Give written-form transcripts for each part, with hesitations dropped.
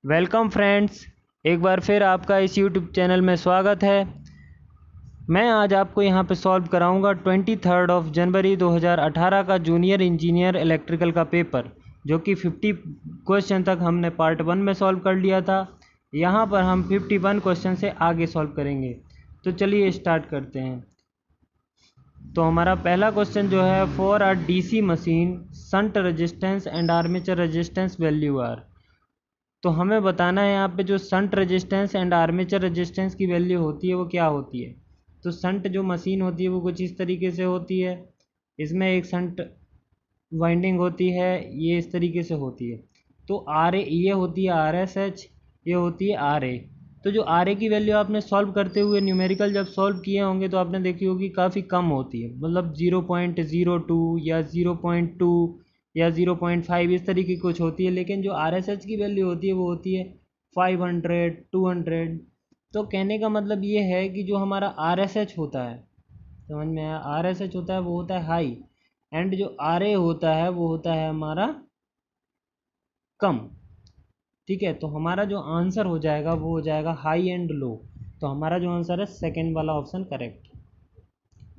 Welcome friends, एक बार फिर आपका इस यूट्यूब चैनल में स्वागत है। मैं आज आपको यहाँ पे सॉल्व कराऊंगा 23 जनवरी 2018 का जूनियर इंजीनियर इलेक्ट्रिकल का पेपर, जो कि 50 क्वेश्चन तक हमने पार्ट 1 में सॉल्व कर लिया था। यहाँ पर हम 51 क्वेश्चन से आगे सॉल्व करेंगे। तो चलिए स्टार्ट करते हैं। तो हमारा पहला क्वेश्चन जो है, for a DC machine shunt resistance and armature resistance value are. तो हमें बताना है यहाँ पे जो shunt resistance and armature resistance की वैल्यू होती है वो क्या होती है। तो शंट जो मशीन होती है वो कुछ इस तरीके से होती है। इसमें एक शंट वाइंडिंग होती है, ये इस तरीके से होती है। तो आर ए ये होती है आर एस एच, ये होती है आर ए। तो जो आर ए की वैल्यू आपने सॉल्व करते हुए न्यूमेरिकल जब सॉल्व किए होंगे तो आपने देखी होगी काफ़ी कम होती है, मतलब 0.02 या 0.2 या 0.5 इस तरीके की कुछ होती है। लेकिन जो आर एस एच की वैल्यू होती है वो होती है 500, 200। तो कहने का मतलब ये है कि जो हमारा आर एस एच होता है, समझ में आया, आर एस एच होता है वो होता है हाई, एंड जो आर ए होता है वो होता है हमारा कम। ठीक है, तो हमारा जो आंसर हो जाएगा वो हो जाएगा हाई एंड लो। तो हमारा जो आंसर है सेकेंड वाला ऑप्शन करेक्ट।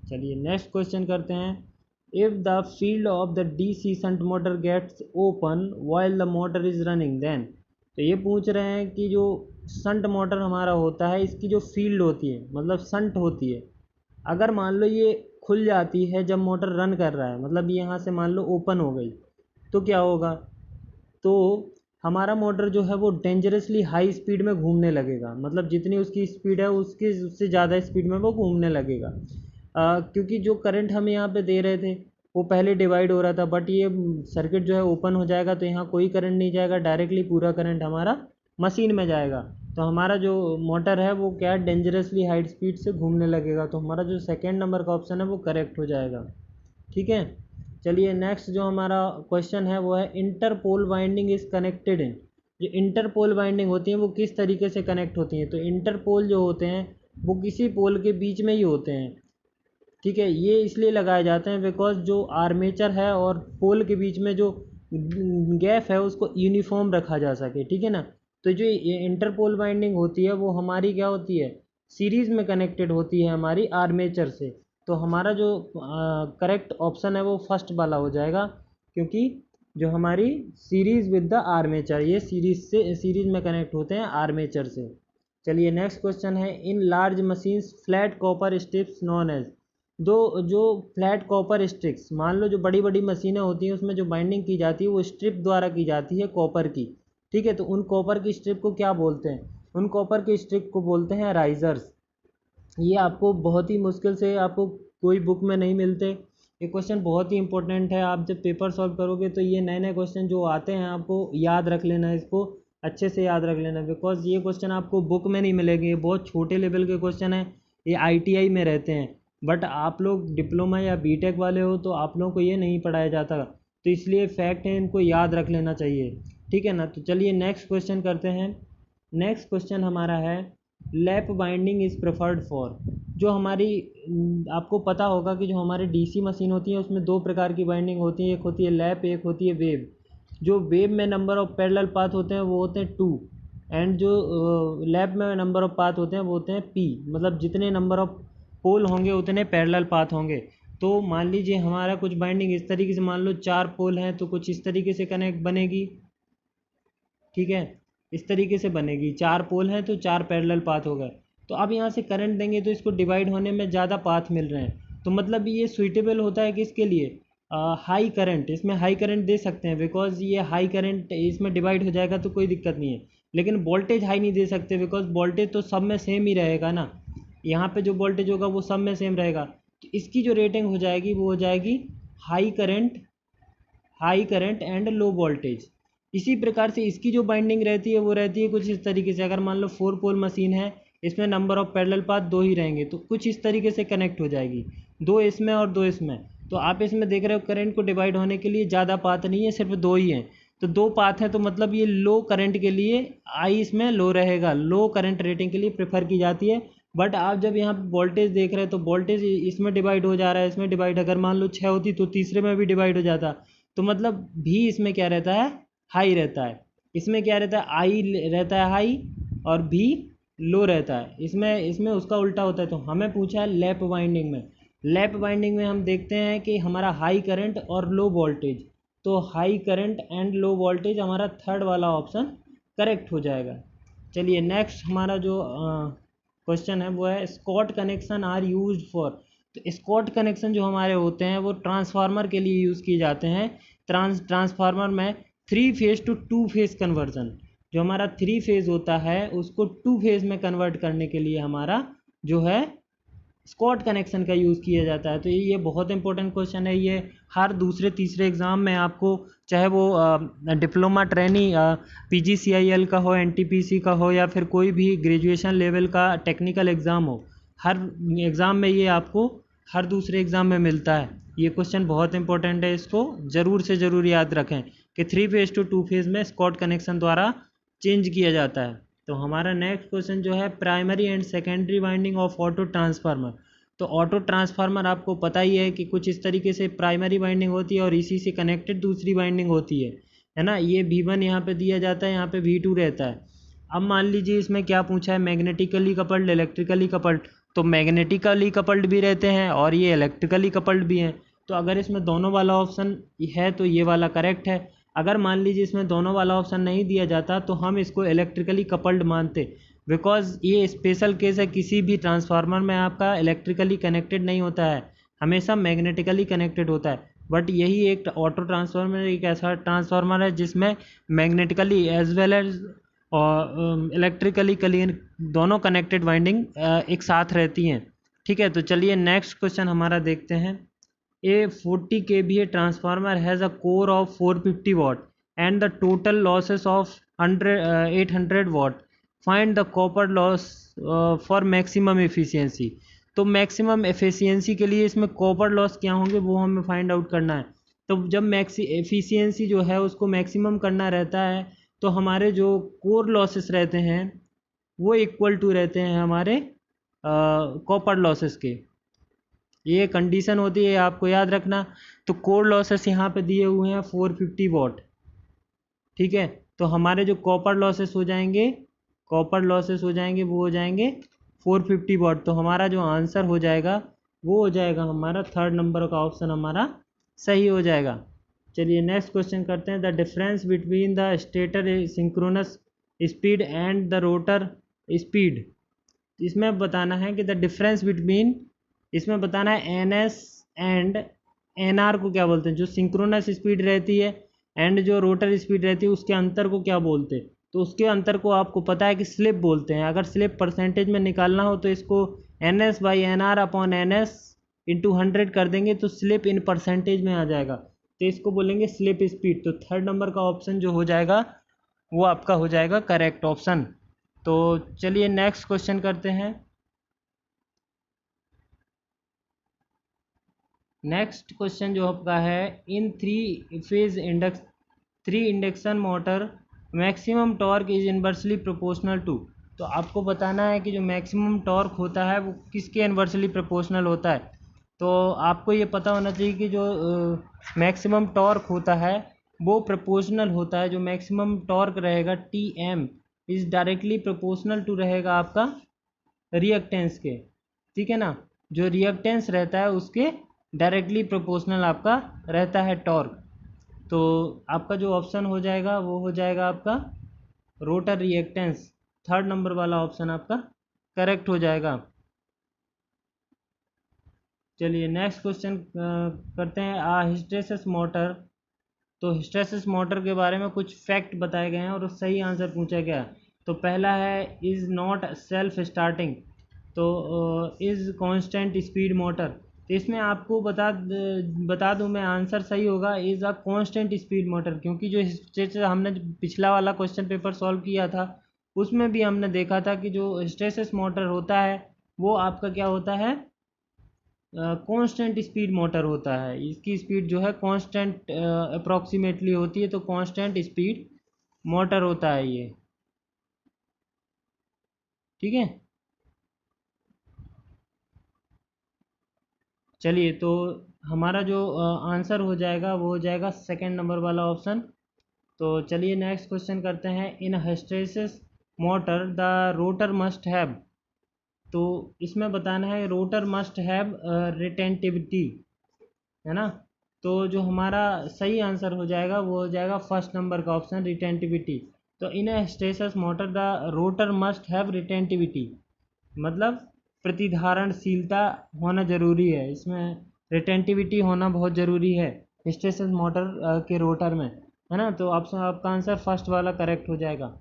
चलिए नेक्स्ट क्वेश्चन करते हैं। If the field of the DC shunt motor gets open while the motor is running then. तो ये पूछ रहे हैं कि जो शंट मोटर हमारा होता है इसकी जो फील्ड होती है, मतलब शंट होती है, अगर मान लो ये खुल जाती है जब मोटर रन कर रहा है, मतलब ये यहाँ से मान लो ओपन हो गई, तो क्या होगा, तो हमारा मोटर जो है वो डेंजरसली हाई स्पीड में घूमने लगेगा। मतलब जितनी उसकी स्पीड है उसकी उससे ज़्यादा स्पीड में वो घूमने लगेगा। क्योंकि जो करंट हम यहाँ पे दे रहे थे वो पहले डिवाइड हो रहा था, बट ये सर्किट जो है ओपन हो जाएगा तो यहाँ कोई करंट नहीं जाएगा, डायरेक्टली पूरा करंट हमारा मशीन में जाएगा। तो हमारा जो मोटर है वो क्या डेंजरसली हाई स्पीड से घूमने लगेगा। तो हमारा जो सेकेंड नंबर का ऑप्शन है वो करेक्ट हो जाएगा। ठीक है, चलिए नेक्स्ट जो हमारा क्वेश्चन है वो है interpole winding is connected in. जो इंटरपोल वाइंडिंग होती है वो किस तरीके से कनेक्ट होती हैं। तो इंटरपोल जो होते हैं वो किसी पोल के बीच में ही होते हैं। ठीक है, ये इसलिए लगाए जाते हैं बिकॉज जो आर्मेचर है और पोल के बीच में जो गैप है उसको यूनिफॉर्म रखा जा सके। ठीक है ना, तो जो ये इंटरपोल वाइंडिंग होती है वो हमारी क्या होती है, सीरीज़ में कनेक्टेड होती है हमारी आर्मेचर से। तो हमारा जो करेक्ट ऑप्शन है वो फर्स्ट वाला हो जाएगा, क्योंकि जो हमारी सीरीज़ विद द आर्मेचर, ये सीरीज़ में कनेक्ट होते हैं आर्मेचर से। चलिए नेक्स्ट क्वेश्चन है, in large machines flat copper strips known as. दो जो फ्लैट कॉपर स्ट्रिप्स, मान लो जो बड़ी बड़ी मशीनें होती हैं उसमें जो बाइंडिंग की जाती है वो स्ट्रिप द्वारा की जाती है कॉपर की। ठीक है, तो उन कॉपर की स्ट्रिप को क्या बोलते हैं, उन कॉपर की स्ट्रिप को बोलते हैं राइजर्स। ये आपको बहुत ही मुश्किल से, आपको कोई बुक में नहीं मिलते। ये क्वेश्चन बहुत ही इंपॉर्टेंट है, आप जब पेपर सॉल्व करोगे तो ये नए नए क्वेश्चन जो आते हैं आपको याद रख लेना, इसको अच्छे से याद रख लेना, बिकॉज ये क्वेश्चन आपको बुक में नहीं मिलेंगे। ये बहुत छोटे लेवल के क्वेश्चन हैं, ये आईटीआई में रहते हैं, बट आप लोग डिप्लोमा या बीटेक वाले हो तो आप लोगों को ये नहीं पढ़ाया जाता। तो इसलिए फैक्ट है, इनको याद रख लेना चाहिए। ठीक है ना, तो चलिए नेक्स्ट क्वेश्चन करते हैं। नेक्स्ट क्वेश्चन हमारा है, lap binding is preferred for. जो हमारी आपको पता होगा कि जो हमारी डीसी मशीन होती है उसमें दो प्रकार की बाइंडिंग होती है, एक होती है लैप, एक होती है वेव। जो वेव में नंबर ऑफ पैरेलल पाथ होते हैं वो होते हैं 2, एंड जो लैप में नंबर ऑफ पाथ होते हैं वो होते हैं P। मतलब जितने नंबर ऑफ पोल होंगे उतने पैरेलल पाथ होंगे। तो मान लीजिए हमारा कुछ बाइंडिंग इस तरीके से, मान लो 4 पोल हैं तो कुछ इस तरीके से कनेक्ट बनेगी। ठीक है, इस तरीके से बनेगी, 4 पोल हैं तो 4 पैरेलल पाथ हो गए। तो अब यहाँ से करंट देंगे तो इसको डिवाइड होने में ज़्यादा पाथ मिल रहे हैं। तो मतलब ये सुइटेबल होता है किसके लिए, हाई करंट, इसमें हाई करंट दे सकते हैं बिकॉज ये हाई करंट इसमें डिवाइड हो जाएगा तो कोई दिक्कत नहीं है। लेकिन वोल्टेज हाई नहीं दे सकते बिकॉज वोल्टेज तो सब में सेम ही रहेगा ना, यहाँ पे जो वोल्टेज होगा वो सब में सेम रहेगा। तो इसकी जो रेटिंग हो जाएगी वो हो जाएगी high current, high current and low voltage. इसी प्रकार से इसकी जो बाइंडिंग रहती है वो रहती है कुछ इस तरीके से। अगर मान लो 4 पोल मशीन है, इसमें नंबर ऑफ पैरेलल पाथ 2 ही रहेंगे तो कुछ इस तरीके से कनेक्ट हो जाएगी, 2 इसमें और 2 इसमें। तो आप इसमें देख रहे हो करंट को डिवाइड होने के लिए ज़्यादा पाथ नहीं है, सिर्फ 2 ही हैं। तो 2 पाथ हैं तो मतलब ये लो करंट के लिए आई इसमें लो रहेगा, लो करंट रेटिंग के लिए प्रेफर की जाती है। बट आप जब यहाँ वोल्टेज देख रहे हैं तो वोल्टेज इसमें डिवाइड हो जा रहा है, इसमें डिवाइड, अगर मान लो 6 होती तो तीसरे में भी डिवाइड हो जाता। तो मतलब भी इसमें क्या रहता है, हाई रहता है। इसमें क्या रहता है, आई रहता है हाई और भी लो रहता है। इसमें इसमें उसका उल्टा होता है। तो हमें पूछा है लैप वाइंडिंग में। लैप वाइंडिंग में हम देखते हैं कि हमारा हाई करंट और लो वोल्टेज, तो high current and low voltage हमारा थर्ड वाला ऑप्शन करेक्ट हो जाएगा। चलिए नेक्स्ट हमारा जो क्वेश्चन है वो है Scott connection are used for. तो स्कॉट कनेक्शन जो हमारे होते हैं वो ट्रांसफार्मर के लिए यूज़ किए जाते हैं। ट्रांसफार्मर में 3 फेज टू 2 फेज कन्वर्जन, जो हमारा 3 फेज होता है उसको 2 फेज में कन्वर्ट करने के लिए हमारा जो है स्कॉट कनेक्शन का यूज़ किया जाता है। तो ये बहुत इंपॉर्टेंट क्वेश्चन है। ये हर दूसरे तीसरे एग्ज़ाम में आपको, चाहे वो डिप्लोमा ट्रेनी PGCIL का हो, NTPC का हो, या फिर कोई भी ग्रेजुएशन लेवल का टेक्निकल एग्ज़ाम हो, हर एग्ज़ाम में ये आपको हर दूसरे एग्ज़ाम में मिलता है। ये क्वेश्चन बहुत इंपॉर्टेंट है, इसको ज़रूर से ज़रूर याद रखें कि 3 फेज टू 2 फेज में स्कॉट कनेक्शन द्वारा चेंज किया जाता है। तो हमारा नेक्स्ट क्वेश्चन जो है primary and secondary winding of auto transformer. तो ऑटो ट्रांसफार्मर आपको पता ही है कि कुछ इस तरीके से प्राइमरी वाइंडिंग होती है और इसी से कनेक्टेड दूसरी वाइंडिंग होती है ना। ये V1 यहाँ पे दिया जाता है, यहाँ पे V2 रहता है। अब मान लीजिए इसमें क्या पूछा है, मैग्नेटिकली कपल्ड, इलेक्ट्रिकली कपल्ड। तो मैग्नेटिकली कपल्ड भी रहते हैं और ये इलेक्ट्रिकली कपल्ड भी हैं। तो अगर इसमें दोनों वाला ऑप्शन है तो ये वाला करेक्ट है। अगर मान लीजिए इसमें दोनों वाला ऑप्शन नहीं दिया जाता तो हम इसको इलेक्ट्रिकली कपल्ड मानते, बिकॉज ये स्पेशल केस है। किसी भी ट्रांसफार्मर में आपका इलेक्ट्रिकली कनेक्टेड नहीं होता है, हमेशा मैग्नेटिकली कनेक्टेड होता है। बट यही एक ऑटो ट्रांसफार्मर एक ऐसा ट्रांसफार्मर है जिसमें मैग्नेटिकली एज वेल एज और इलेक्ट्रिकली दोनों कनेक्टेड वाइंडिंग एक साथ रहती हैं। ठीक है, तो चलिए नेक्स्ट क्वेश्चन हमारा देखते हैं। A 40 kVA transformer has a core of 450 watt and the total losses of 800 watt. Find the copper loss for maximum efficiency. तो मैक्सिमम एफिशिएंसी के लिए इसमें कॉपर लॉस क्या होंगे वो हमें फाइंड आउट करना है। तो जब मैक्सी एफिशिएंसी जो है उसको मैक्सिमम करना रहता है तो हमारे जो कोर लॉसेस रहते हैं वो इक्वल टू रहते हैं हमारे कॉपर लॉसेस के। ये कंडीशन होती है, आपको याद रखना। तो कोर लॉसेस यहाँ पे दिए हुए हैं 450 वॉट। ठीक है, तो हमारे जो कॉपर लॉसेस हो जाएंगे, वो हो जाएंगे 450 वॉट। तो हमारा जो आंसर हो जाएगा वो हो जाएगा हमारा थर्ड नंबर का ऑप्शन हमारा सही हो जाएगा। चलिए नेक्स्ट क्वेश्चन करते हैं। The difference between the stator synchronous speed and the rotor speed. इसमें बताना है कि द डिफरेंस बिटवीन, इसमें बताना है NS एंड NR को क्या बोलते हैं। जो सिंक्रोनस स्पीड रहती है एंड जो रोटर स्पीड रहती है उसके अंतर को क्या बोलते हैं। तो उसके अंतर को आपको पता है कि स्लिप बोलते हैं। अगर स्लिप परसेंटेज में निकालना हो तो इसको NS/NR अपॉन NS इंटू 100 कर देंगे तो स्लिप इन परसेंटेज में आ जाएगा। तो इसको बोलेंगे स्लिप स्पीड। तो थर्ड नंबर का ऑप्शन जो हो जाएगा वो आपका हो जाएगा करेक्ट ऑप्शन। तो चलिए नेक्स्ट क्वेश्चन करते हैं। नेक्स्ट क्वेश्चन जो आपका है, in three induction motor maximum torque is inversely proportional to. तो आपको बताना है कि जो मैक्सिमम टॉर्क होता है वो किसके इन्वर्सली प्रोपोर्शनल होता है। तो आपको ये पता होना चाहिए कि जो मैक्सिमम टॉर्क होता है वो प्रोपोर्शनल होता है। जो मैक्सिमम टॉर्क रहेगा TM is directly proportional to रहेगा आपका रिएक्टेंस के। ठीक है ना, जो रिएक्टेंस रहता है उसके डायरेक्टली प्रोपोर्शनल आपका रहता है टॉर्क। तो आपका जो ऑप्शन हो जाएगा वो हो जाएगा आपका रोटर रिएक्टेंस। थर्ड नंबर वाला ऑप्शन आपका करेक्ट हो जाएगा। चलिए नेक्स्ट क्वेश्चन करते हैं। Hysteresis motor. तो हिस्टेरेसिस मोटर के बारे में कुछ फैक्ट बताए गए हैं और सही आंसर पूछा गया। तो पहला है इज़ नॉट सेल्फ स्टार्टिंग। तो इज़ कांस्टेंट स्पीड मोटर। तो इसमें आपको बता दूं मैं, आंसर सही होगा is a constant speed motor. क्योंकि जो हिस्टेरेसिस हमने पिछला वाला क्वेश्चन पेपर सॉल्व किया था उसमें भी हमने देखा था कि जो हिस्टेरेसिस मोटर होता है वो आपका क्या होता है, कांस्टेंट स्पीड मोटर होता है। इसकी स्पीड जो है कांस्टेंट अप्रॉक्सीमेटली होती है। तो कांस्टेंट स्पीड मोटर होता है ये। ठीक है, चलिए तो हमारा जो आंसर हो जाएगा वो हो जाएगा सेकंड नंबर वाला ऑप्शन तो चलिए नेक्स्ट क्वेश्चन करते हैं। In hysteresis motor the rotor must have, तो इसमें बताना है रोटर मस्ट हैव रिटेंटिविटी, है ना। तो जो हमारा सही आंसर हो जाएगा वो हो जाएगा फर्स्ट नंबर का ऑप्शन, रिटेंटिविटी। तो in hysteresis motor the rotor must have retentivity, मतलब प्रतिधारणशीलता होना जरूरी है, इसमें रिटेंटिविटी होना बहुत ज़रूरी है हिस्टैरिसीस मोटर के रोटर में, है ना। तो ऑप्शन आपका आंसर फर्स्ट वाला करेक्ट हो जाएगा।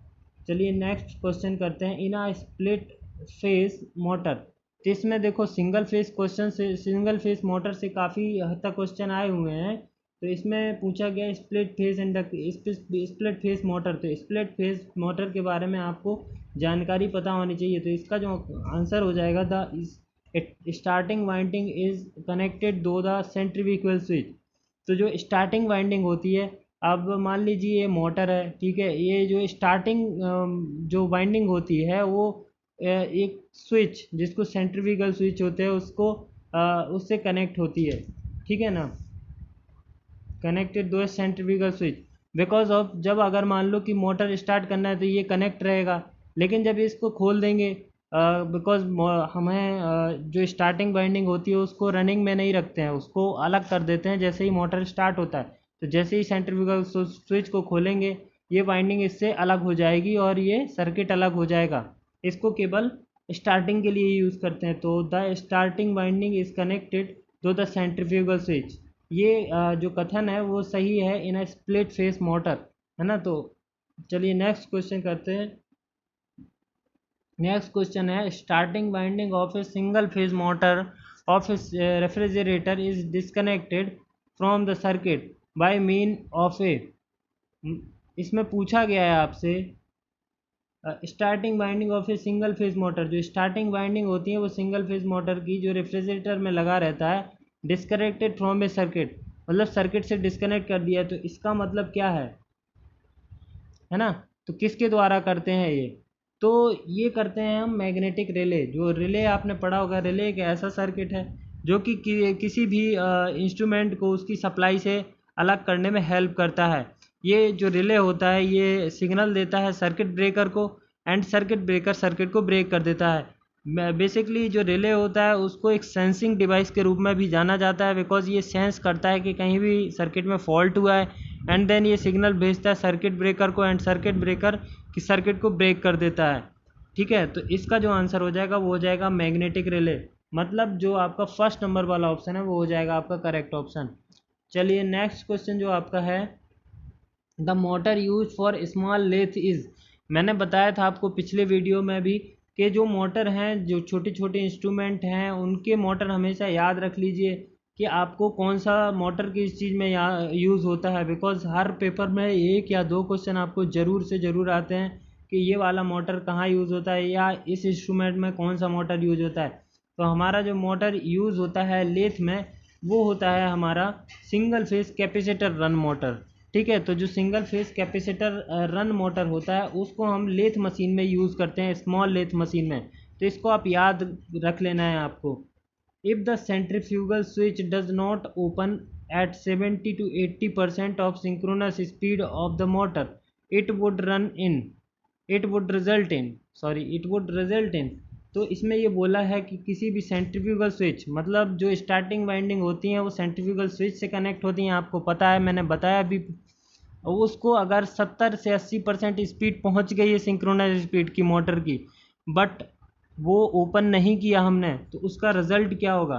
चलिए नेक्स्ट क्वेश्चन करते हैं। In a split phase motor, तो इसमें देखो सिंगल फेस क्वेश्चन से, सिंगल फेस मोटर से काफ़ी हद तक क्वेश्चन आए हुए हैं। तो इसमें पूछा गया split face split phase motor, तो स्प्लिट फेस मोटर के बारे में आपको जानकारी पता होनी चाहिए। तो इसका जो आंसर हो जाएगा the starting winding is connected दो द सेंट्रीफ्यूगल स्विच। तो जो स्टार्टिंग वाइंडिंग होती है, अब मान लीजिए ये मोटर है, ठीक है, ये जो स्टार्टिंग जो वाइंडिंग होती है वो एक स्विच जिसको सेंट्रीफ्यूगल स्विच होते हैं उसको उससे कनेक्ट होती है, ठीक है ना। कनेक्टेड दो सेंट्रीफ्यूगल स्विच बिकॉज ऑफ, जब अगर मान लो कि मोटर स्टार्ट करना है तो ये कनेक्ट रहेगा, लेकिन जब इसको खोल देंगे बिकॉज हमें जो स्टार्टिंग बाइंडिंग होती है उसको रनिंग में नहीं रखते हैं, उसको अलग कर देते हैं जैसे ही मोटर स्टार्ट होता है। तो जैसे ही सेंट्रीफ्यूगल स्विच को खोलेंगे ये बाइंडिंग इससे अलग हो जाएगी और ये सर्किट अलग हो जाएगा। इसको केवल स्टार्टिंग के लिए यूज़ करते हैं। तो the starting winding is connected to the centrifugal switch, ये जो कथन है वो सही है in a split phase motor, है ना। तो चलिए नेक्स्ट क्वेश्चन करते हैं। नेक्स्ट क्वेश्चन है starting winding of a single phase motor of a refrigerator is disconnected from the circuit by mean of a, इसमें पूछा गया है आपसे starting winding of a single phase motor, जो स्टार्टिंग बाइंडिंग होती है वो सिंगल फेज मोटर की जो रेफ्रिजरेटर में लगा रहता है, डिस्कनेक्टेड फ्रॉम ए सर्किट, मतलब सर्किट से डिस्कनेक्ट कर दिया है। तो इसका मतलब क्या है ना। तो किसके द्वारा करते हैं ये, तो ये करते हैं हम मैग्नेटिक रिले। जो रिले आपने पढ़ा होगा, रिले एक ऐसा सर्किट है जो कि किसी भी इंस्ट्रूमेंट को उसकी सप्लाई से अलग करने में हेल्प करता है। ये जो रिले होता है ये सिग्नल देता है सर्किट ब्रेकर को, एंड सर्किट ब्रेकर सर्किट को ब्रेक कर देता है। बेसिकली जो रिले होता है उसको एक सेंसिंग डिवाइस के रूप में भी जाना जाता है, बिकॉज ये सेंस करता है कि कहीं भी सर्किट में फॉल्ट हुआ है, एंड देन ये सिग्नल भेजता है सर्किट ब्रेकर को, एंड सर्किट ब्रेकर की सर्किट को ब्रेक कर देता है, ठीक है। तो इसका जो आंसर हो जाएगा वो हो जाएगा मैग्नेटिक रिले, मतलब जो आपका फर्स्ट नंबर वाला ऑप्शन है वो हो जाएगा आपका करेक्ट ऑप्शन। चलिए नेक्स्ट क्वेश्चन जो आपका है, the motor use for small lathe is, मैंने बताया था आपको पिछले वीडियो में भी कि जो मोटर हैं, जो छोटे छोटे इंस्ट्रूमेंट हैं उनके मोटर हमेशा याद रख लीजिए कि आपको कौन सा मोटर किस चीज़ में यूज़ होता है, बिकॉज हर पेपर में एक या दो क्वेश्चन आपको ज़रूर से ज़रूर आते हैं कि ये वाला मोटर कहाँ यूज़ होता है या इस इंस्ट्रूमेंट में कौन सा मोटर यूज़ होता है। तो हमारा जो मोटर यूज़ होता है लेथ में वो होता है हमारा single phase capacitor run motor, ठीक है। तो जो single phase capacitor run motor होता है उसको हम लेथ मशीन में यूज़ करते हैं, स्मॉल लेथ मशीन में। तो इसको आप याद रख लेना है आपको। If the centrifugal switch does not open at 70 to 80% of synchronous speed of the motor it would run in it would result in it would result in. तो इसमें ये बोला है कि किसी भी सेंट्रीफ्यूगल स्विच, मतलब जो स्टार्टिंग वाइंडिंग होती हैं वो सेंट्रीफ्यूगल स्विच से कनेक्ट होती हैं, आपको पता है, मैंने बताया भी। उसको अगर 70 से 80% स्पीड पहुंच गई है सिंक्रोनाइज स्पीड की मोटर की, बट वो ओपन नहीं किया हमने, तो उसका रिजल्ट क्या होगा,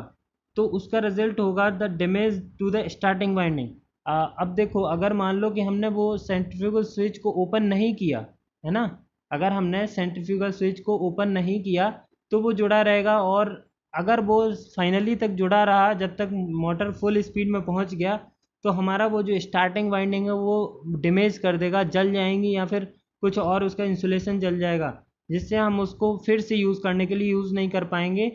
तो उसका रिजल्ट होगा the damage to the starting winding. अब देखो, अगर मान लो कि हमने वो सेंट्रीफ्यूगल स्विच को ओपन नहीं किया, है ना, अगर हमने सेंट्रीफ्यूगल स्विच को ओपन नहीं किया तो वो जुड़ा रहेगा, और अगर वो फाइनली तक जुड़ा रहा जब तक मोटर फुल स्पीड में पहुंच गया, तो हमारा वो जो स्टार्टिंग वाइंडिंग है वो डैमेज कर देगा, जल जाएंगी या फिर कुछ और उसका इंसुलेशन जल जाएगा, जिससे हम उसको फिर से यूज़ करने के लिए यूज़ नहीं कर पाएंगे,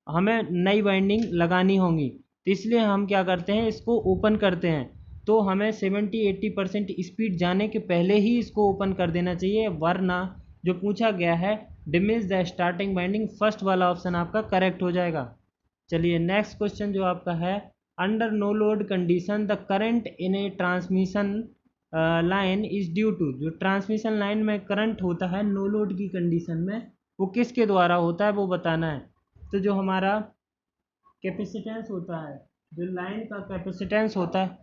हमें नई वाइंडिंग लगानी होगी। तो इसलिए हम क्या करते हैं, इसको ओपन करते हैं। तो हमें 70-80% स्पीड जाने के पहले ही इसको ओपन कर देना चाहिए, वरना जो पूछा गया है damage the starting binding, first वाला ऑप्शन आपका करेक्ट हो जाएगा। चलिए नेक्स्ट क्वेश्चन जो आपका है, under no load condition the current in a transmission line is due to, जो ट्रांसमिशन लाइन में करंट होता है नो लोड की कंडीशन में, वो किसके द्वारा होता है वो बताना है। तो जो हमारा कैपेसिटेंस होता है, जो लाइन का कैपेसिटेंस होता है,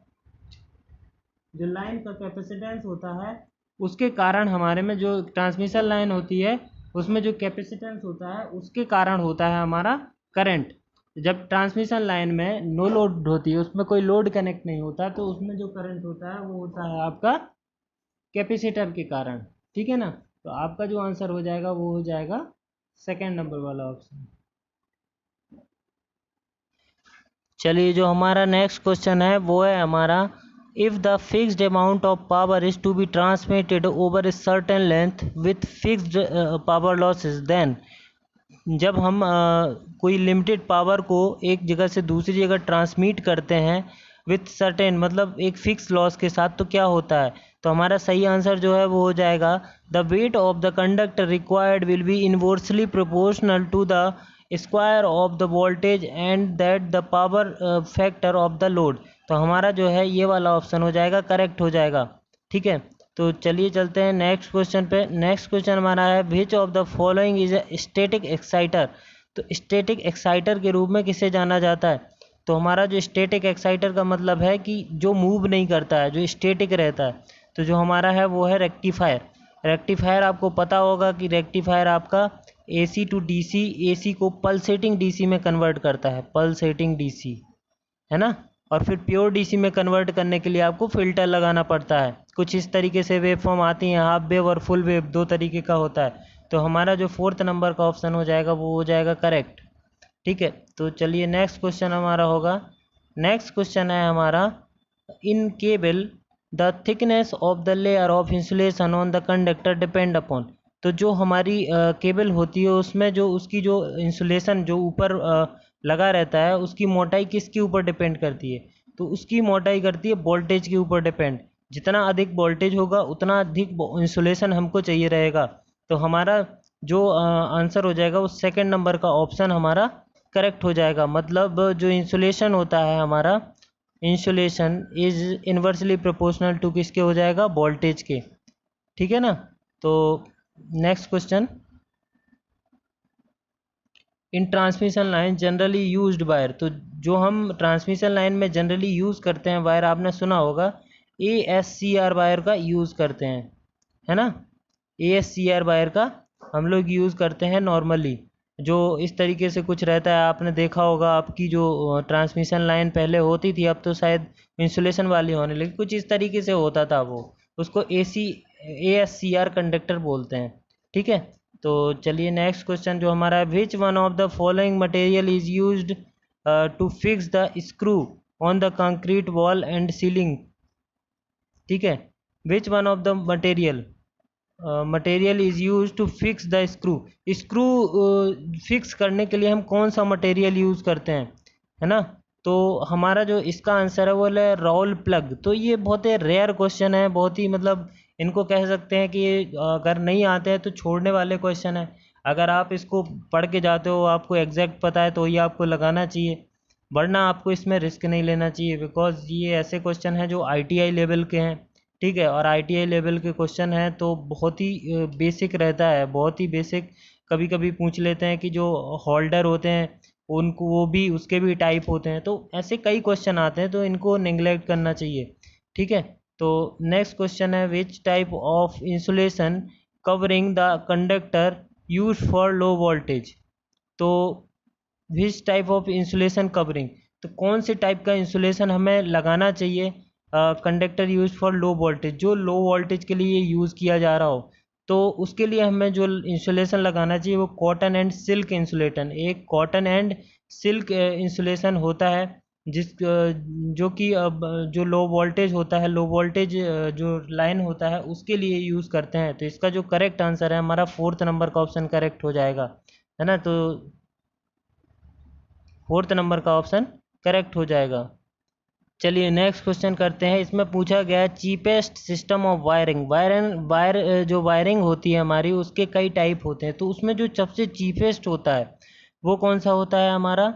जो लाइन का कैपेसिटेंस होता है उसके कारण हमारे में जो ट्रांसमिशन लाइन होती है उसमें जो कैपेसिटेंस होता है उसके कारण होता है हमारा करंट। जब ट्रांसमिशन लाइन में नो लोड होती है, उसमें कोई लोड कनेक्ट नहीं होता, तो उसमें जो करंट होता है वो होता है आपका कैपेसिटर के कारण। ठीक है ना, तो आपका जो आंसर हो जाएगा वो हो जाएगा सेकेंड नंबर वाला ऑप्शन। चलिए जो हमारा नेक्स्ट क्वेश्चन है वो है हमारा, if the fixed amount of power is to be transmitted over a certain length with fixed power losses, then जब हम कोई लिमिटेड पावर को एक जगह से दूसरी जगह ट्रांसमिट करते हैं विथ सर्टेन, मतलब एक फिक्स लॉस के साथ, तो क्या होता है। तो हमारा सही आंसर जो है वो हो जाएगा, the weight of the conductor required will be inversely proportional to the square of the voltage and that the power factor of the load. तो हमारा जो है ये वाला ऑप्शन हो जाएगा, करेक्ट हो जाएगा। ठीक है, तो चलिए चलते हैं नेक्स्ट क्वेश्चन पे। नेक्स्ट क्वेश्चन हमारा है, which of the following is a static exciter. तो स्टैटिक एक्साइटर के रूप में किसे जाना जाता है। तो हमारा जो स्टैटिक एक्साइटर का मतलब है कि जो मूव नहीं करता है, जो स्टैटिक रहता है, तो जो हमारा है वो है रेक्टिफायर। रेक्टिफायर आपको पता होगा कि रेक्टिफायर आपका AC टू DC, AC को पल्सेटिंग DC में कन्वर्ट करता है, पल्सेटिंग DC, है ना। और फिर प्योर DC में कन्वर्ट करने के लिए आपको फ़िल्टर लगाना पड़ता है। कुछ इस तरीके से वेव फॉर्म आती हैं, हाफ वेव और फुल वेव, दो तरीके का होता है। तो हमारा जो फोर्थ नंबर का ऑप्शन हो जाएगा वो हो जाएगा करेक्ट। ठीक है, तो चलिए नेक्स्ट क्वेश्चन हमारा होगा। नेक्स्ट क्वेश्चन है हमारा, in cable the thickness of the layer of insulation on the conductor depend upon. तो जो हमारी केबल होती है उसमें जो उसकी जो इंसुलेशन जो ऊपर लगा रहता है उसकी मोटाई किसके ऊपर डिपेंड करती है। तो उसकी मोटाई करती है वोल्टेज के ऊपर डिपेंड। जितना अधिक वोल्टेज होगा उतना अधिक इंसुलेशन हमको चाहिए रहेगा। तो हमारा जो आंसर हो जाएगा वो सेकंड नंबर का ऑप्शन हमारा करेक्ट हो जाएगा। मतलब जो इंसुलेशन होता है हमारा, insulation is inversely proportional to किसके हो जाएगा, वोल्टेज के। ठीक है ना, तो next question, in transmission line generally used wire. तो जो हम ट्रांसमिशन लाइन में जनरली यूज़ करते हैं वायर, आपने सुना होगा ASCR वायर का यूज़ करते हैं, है ना। ASCR वायर का हम लोग यूज़ करते हैं नॉर्मली। जो इस तरीके से कुछ रहता है, आपने देखा होगा आपकी जो ट्रांसमिशन लाइन पहले होती थी, अब तो शायद इंसुलेशन वाली होने लगी, कुछ इस तरीके से होता था वो, उसको ASCR कंडक्टर बोलते हैं। ठीक है, तो चलिए नेक्स्ट क्वेश्चन जो हमारा है, which one of the following material is used to fix the screw on the concrete wall and ceiling. ठीक है, which one of the material is use to fix the screw. Screw fix करने के लिए हम कौन सा material use करते हैं, है ना। तो हमारा जो इसका आंसर है वो है रोल प्लग। तो ये बहुत ही रेयर क्वेश्चन है, बहुत ही मतलब इनको कह सकते हैं कि अगर नहीं आते हैं तो छोड़ने वाले क्वेश्चन है। अगर आप इसको पढ़ के जाते हो, आपको एग्जैक्ट पता है, तो ये आपको लगाना चाहिए, वरना आपको इसमें रिस्क नहीं लेना चाहिए। बिकॉज ये ऐसे क्वेश्चन हैं जो ITI लेवल के हैं। ठीक है, और ITI लेवल के क्वेश्चन हैं तो बहुत ही बेसिक रहता है, बहुत ही बेसिक। कभी कभी पूछ लेते हैं कि जो होल्डर होते हैं उनको, वो भी उसके भी टाइप होते हैं, तो ऐसे कई क्वेश्चन आते हैं, तो इनको नेग्लेक्ट करना चाहिए। ठीक है, तो नेक्स्ट क्वेश्चन है, which type of insulation covering the conductor use for low voltage. तो which type of insulation covering, तो कौन से टाइप का इंसुलेशन हमें लगाना चाहिए conductor use for low voltage, जो लो वोल्टेज के लिए यूज़ किया जा रहा हो, तो उसके लिए हमें जो इंसुलेशन लगाना चाहिए वो कॉटन एंड सिल्क इंसुलेशन। एक कॉटन एंड सिल्क इंसुलेशन होता है जिस जो कि जो लो वोल्टेज होता है, लो वोल्टेज जो लाइन होता है उसके लिए यूज़ करते हैं। तो इसका जो करेक्ट आंसर है हमारा फोर्थ नंबर का ऑप्शन करेक्ट हो जाएगा, है ना। तो फोर्थ नंबर का ऑप्शन करेक्ट हो जाएगा। चलिए नेक्स्ट क्वेश्चन करते हैं। इसमें पूछा गया है, चीपेस्ट सिस्टम ऑफ वायरिंग। जो वायरिंग होती है हमारी, उसके कई टाइप होते हैं, तो उसमें जो सबसे चीपेस्ट होता है वो कौन सा होता है हमारा,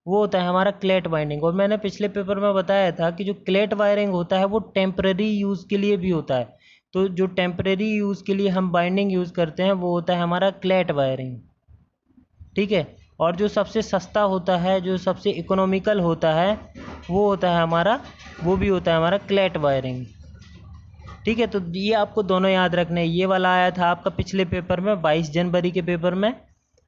वो होता है हमारा क्लेट वायरिंग। और मैंने पिछले पेपर में बताया था कि जो क्लेट वायरिंग होता है वो टेम्परेरी यूज़ के लिए भी होता है। तो जो टेम्परेरी यूज़ के लिए हम बाइंडिंग यूज़ करते हैं वो होता है हमारा क्लेट वायरिंग, ठीक है। और जो सबसे सस्ता होता है, जो सबसे इकोनॉमिकल होता है, वो होता है हमारा, वो भी होता है हमारा क्लेट वायरिंग, ठीक है। तो ये आपको दोनों याद रखने हैं। ये वाला आया था आपका पिछले पेपर में 22 जनवरी के पेपर में,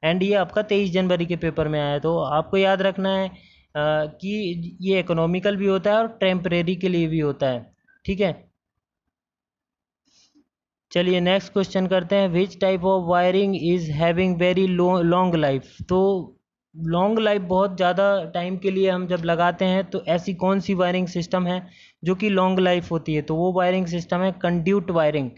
एंड ये आपका 23 जनवरी के पेपर में आया। तो आपको याद रखना है कि ये इकोनॉमिकल भी होता है और टेम्परेरी के लिए भी होता है, ठीक है। चलिए नेक्स्ट क्वेश्चन करते हैं। विच type of wiring is having very long life. तो लॉन्ग लाइफ, बहुत ज़्यादा टाइम के लिए हम जब लगाते हैं तो ऐसी कौन सी वायरिंग सिस्टम है जो कि लॉन्ग लाइफ होती है। तो वो वायरिंग सिस्टम है कंड्यूट वायरिंग।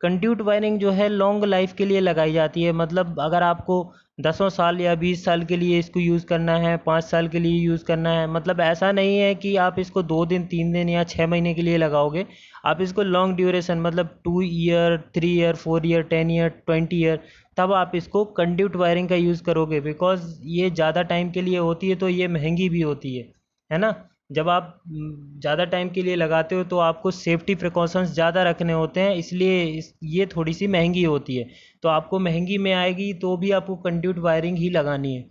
कंड्यूट वायरिंग जो है लॉन्ग लाइफ के लिए लगाई जाती है। मतलब अगर आपको 10 साल या 20 साल के लिए इसको यूज़ करना है, 5 साल के लिए यूज़ करना है, मतलब ऐसा नहीं है कि आप इसको 2 दिन 3 दिन या 6 महीने के लिए लगाओगे। आप इसको लॉन्ग ड्यूरेशन, मतलब 2 year, 3 year, 4 year, 10 year, 20 year, तब आप इसको कंड्यूट वायरिंग का यूज़ करोगे। बिकॉज ये ज़्यादा टाइम के लिए होती है तो ये महंगी भी होती है ना। जब आप ज़्यादा टाइम के लिए लगाते हो तो आपको सेफ्टी प्रिकॉशंस ज़्यादा रखने होते हैं, इसलिए ये थोड़ी सी महंगी होती है। तो आपको महंगी में आएगी तो भी आपको कंड्यूट वायरिंग ही लगानी है,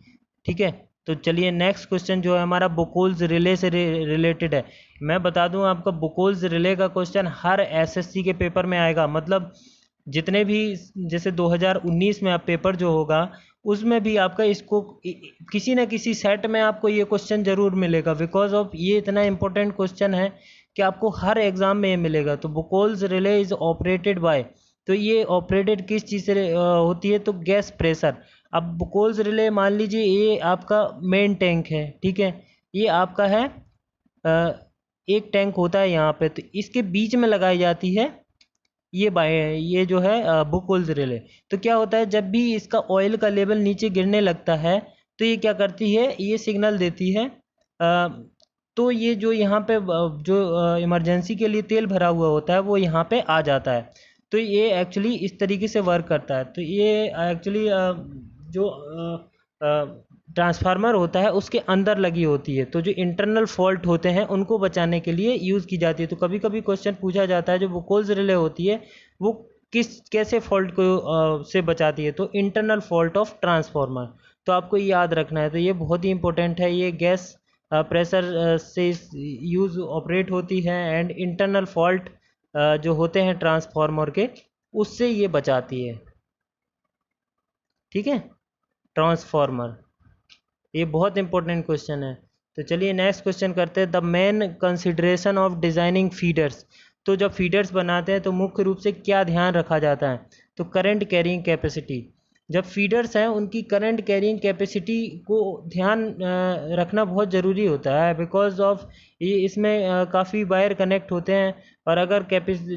ठीक है। तो चलिए नेक्स्ट क्वेश्चन जो है हमारा बुकोल्स रिले से रिलेटेड है। मैं बता दूं आपका, बुकोल्स रिले का क्वेश्चन हर एसएससी के पेपर में आएगा। मतलब जितने भी, जैसे 2019 में आप पेपर जो होगा उसमें भी आपका इसको किसी न किसी सेट में आपको ये क्वेश्चन ज़रूर मिलेगा। बिकॉज ऑफ ये इतना इंपॉर्टेंट क्वेश्चन है कि आपको हर एग्ज़ाम में ये मिलेगा। तो Buchholz relay is operated by, तो ये ऑपरेटेड किस चीज़ से होती है, तो गैस प्रेशर। अब बुकोल्स रिले मान लीजिए ये आपका मेन टैंक है, ठीक है। ये आपका है एक टैंक होता है यहाँ पे, तो इसके बीच में लगाई जाती है ये जो है बुकोल्स रिले। तो क्या होता है, जब भी इसका ऑयल का लेवल नीचे गिरने लगता है तो ये क्या करती है, ये सिग्नल देती है। तो ये जो यहाँ पे जो इमरजेंसी के लिए तेल भरा हुआ होता है वो यहाँ पे आ जाता है। तो ये एक्चुअली इस तरीके से वर्क करता है। तो ये एक्चुअली जो ट्रांसफार्मर होता है उसके अंदर लगी होती है। तो जो इंटरनल फॉल्ट होते हैं उनको बचाने के लिए यूज़ की जाती है। तो कभी कभी क्वेश्चन पूछा जाता है जो बुकोल्स रिले होती है वो कैसे फॉल्ट को से बचाती है, तो इंटरनल फॉल्ट ऑफ ट्रांसफार्मर। तो आपको ये याद रखना है। तो ये बहुत ही इंपॉर्टेंट है। ये गैस प्रेशर से यूज़ ऑपरेट होती है, एंड इंटरनल फॉल्ट जो होते हैं ट्रांसफार्मर के उससे ये बचाती है, ठीक है। ट्रांसफार्मर, ये बहुत इंपॉर्टेंट क्वेश्चन है। तो चलिए नेक्स्ट क्वेश्चन करते हैं। The main consideration of designing feeders. तो जब फीडर्स बनाते हैं तो मुख्य रूप से क्या ध्यान रखा जाता है, तो करंट कैरिंग कैपेसिटी। जब फीडर्स हैं उनकी करंट कैरिंग कैपेसिटी को ध्यान रखना बहुत ज़रूरी होता है। बिकॉज ऑफ ये इसमें काफ़ी वायर कनेक्ट होते हैं, और अगर